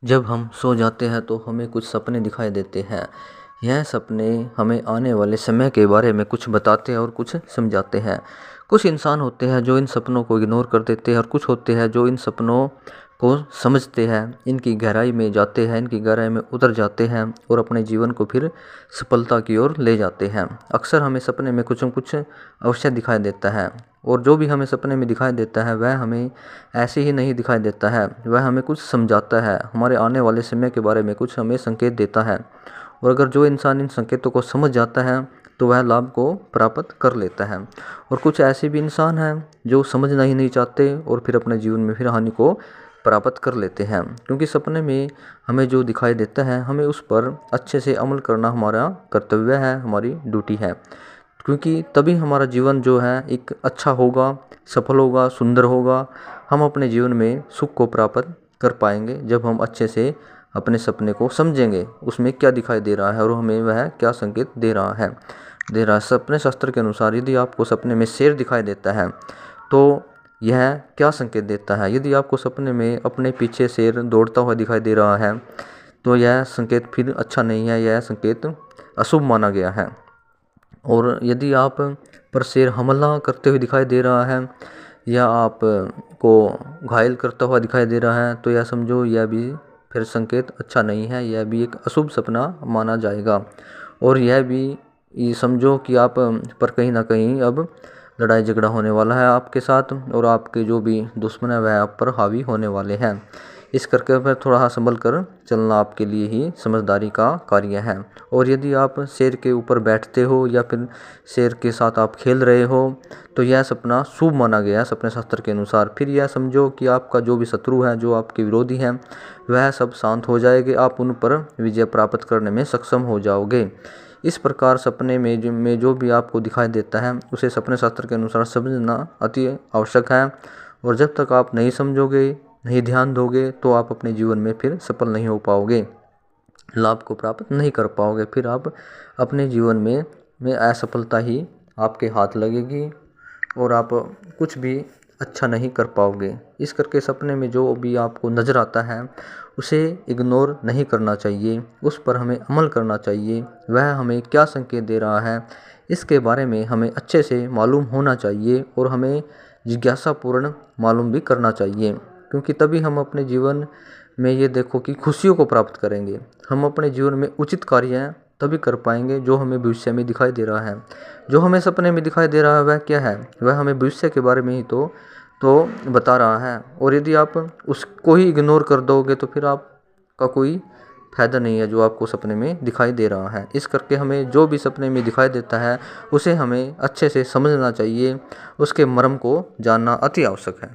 जब हम सो जाते हैं तो हमें कुछ सपने दिखाई देते हैं। यह सपने हमें आने वाले समय के बारे में कुछ बताते हैं और कुछ समझाते हैं। कुछ इंसान होते हैं जो इन सपनों को इग्नोर कर देते हैं और कुछ होते हैं जो इन सपनों को समझते हैं, इनकी गहराई में जाते हैं, इनकी गहराई में उतर जाते हैं और अपने जीवन को फिर सफलता की ओर ले जाते हैं। अक्सर हमें सपने में कुछ न कुछ अवश्य दिखाई देता है और जो भी हमें सपने में दिखाई देता है वह हमें ऐसे ही नहीं दिखाई देता है, वह हमें कुछ समझाता है, हमारे आने वाले समय के बारे में कुछ हमें संकेत देता है। और अगर जो इंसान इन संकेतों को समझ जाता है तो वह लाभ को प्राप्त कर लेता है। और कुछ ऐसे भी इंसान हैं जो समझना ही नहीं चाहते और फिर अपने जीवन में फिर हानि को प्राप्त कर लेते हैं। क्योंकि सपने में हमें जो दिखाई देता है हमें उस पर अच्छे से अमल करना हमारा कर्तव्य है, हमारी ड्यूटी है। क्योंकि तभी हमारा जीवन जो है एक अच्छा होगा, सफल होगा, सुंदर होगा। हम अपने जीवन में सुख को प्राप्त कर पाएंगे जब हम अच्छे से अपने सपने को समझेंगे, उसमें क्या दिखाई दे रहा है और हमें वह क्या संकेत दे रहा है। सपने शास्त्र के अनुसार यदि आपको सपने में शेर दिखाई देता है तो यह क्या संकेत देता है। यदि आपको सपने में अपने पीछे शेर दौड़ता हुआ दिखाई दे रहा है तो यह संकेत फिर अच्छा नहीं है, यह संकेत अशुभ माना गया है। और यदि आप पर शेर हमला करते हुए दिखाई दे रहा है या आप को घायल करता हुआ दिखाई दे रहा है तो यह समझो यह भी फिर संकेत अच्छा नहीं है, यह भी एक अशुभ सपना माना जाएगा। और यह भी ये समझो कि आप पर कहीं ना कहीं अब लड़ाई झगड़ा होने वाला है आपके साथ और आपके जो भी दुश्मन है वह आप पर हावी होने वाले हैं। इस करके फिर थोड़ा संभल कर चलना आपके लिए ही समझदारी का कार्य है। और यदि आप शेर के ऊपर बैठते हो या फिर शेर के साथ आप खेल रहे हो तो यह सपना शुभ माना गया है सपने शास्त्र के अनुसार। फिर यह समझो कि आपका जो भी शत्रु है, जो आपके विरोधी हैं, वह सब शांत हो जाएंगे, आप उन पर विजय प्राप्त करने में सक्षम हो जाओगे। इस प्रकार सपने में जो भी आपको दिखाई देता है उसे सपने शास्त्र के अनुसार समझना अति आवश्यक है। और जब तक आप नहीं समझोगे, नहीं ध्यान दोगे तो आप अपने जीवन में फिर सफल नहीं हो पाओगे, लाभ को प्राप्त नहीं कर पाओगे। फिर आप अपने जीवन में असफलता ही आपके हाथ लगेगी और आप कुछ भी अच्छा नहीं कर पाओगे। इस करके सपने में जो भी आपको नज़र आता है उसे इग्नोर नहीं करना चाहिए, उस पर हमें अमल करना चाहिए। वह हमें क्या संकेत दे रहा है इसके बारे में हमें अच्छे से मालूम होना चाहिए और हमें जिज्ञासापूर्ण मालूम भी करना चाहिए। क्योंकि तभी हम अपने जीवन में ये देखो कि खुशियों को प्राप्त करेंगे। हम अपने जीवन में उचित कार्य तभी कर पाएंगे जो हमें भविष्य में दिखाई दे रहा है। जो हमें सपने में दिखाई दे रहा है वह क्या है, वह हमें भविष्य के बारे में ही तो बता रहा है। और यदि आप उसको ही इग्नोर कर दोगे तो फिर आपका कोई फायदा नहीं है जो आपको सपने में दिखाई दे रहा है। इस करके हमें जो भी सपने में दिखाई देता है उसे हमें अच्छे से समझना चाहिए, उसके मर्म को जानना अति आवश्यक है।